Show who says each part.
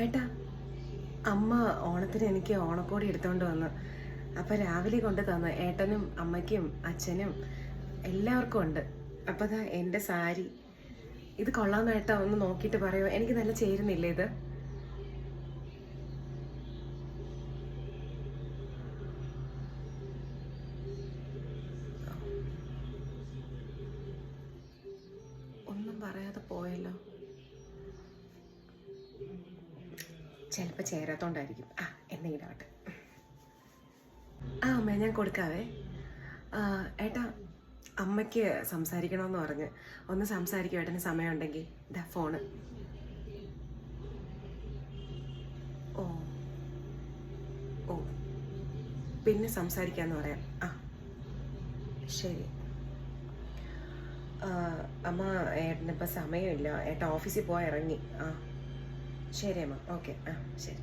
Speaker 1: ഏട്ടാ, അമ്മ ഓണത്തിന് എനിക്ക് ഓണക്കോടി എടുത്തോണ്ട് വന്നു. അപ്പം രാവിലെ കൊണ്ട് തന്നു. ഏട്ടനും അമ്മയ്ക്കും അച്ഛനും എല്ലാവർക്കും ഉണ്ട്. അപ്പം അതാ എൻ്റെ സാരി. ഇത് കൊള്ളാമെന്ന് ഏട്ടാ ഒന്ന് നോക്കിയിട്ട് പറയുമോ? എനിക്ക് നല്ല ചേരുന്നില്ലേ ഇത്? ഒന്നും പറയാതെ പോയല്ലോ. ചിലപ്പോൾ ചേരാത്തോണ്ടായിരിക്കും. എന്തെങ്കിലും ആവട്ടെ. അമ്മ ഞാൻ കൊടുക്കാവേ. ഏട്ടാ, അമ്മയ്ക്ക് സംസാരിക്കണമെന്ന് പറഞ്ഞ് ഒന്ന് സംസാരിക്കും. ഏട്ടന് സമയമുണ്ടെങ്കിൽ ഇതാ ഫോണ്. ഓ ഓ പിന്നെ സംസാരിക്കാമെന്ന് പറയാം. ശരി. അമ്മ, ഏട്ടനിപ്പോൾ സമയമില്ല. ഏട്ടൻ ഓഫീസിൽ പോയി ഇറങ്ങി. ശരി അമ്മ. ഓക്കെ. ശരി.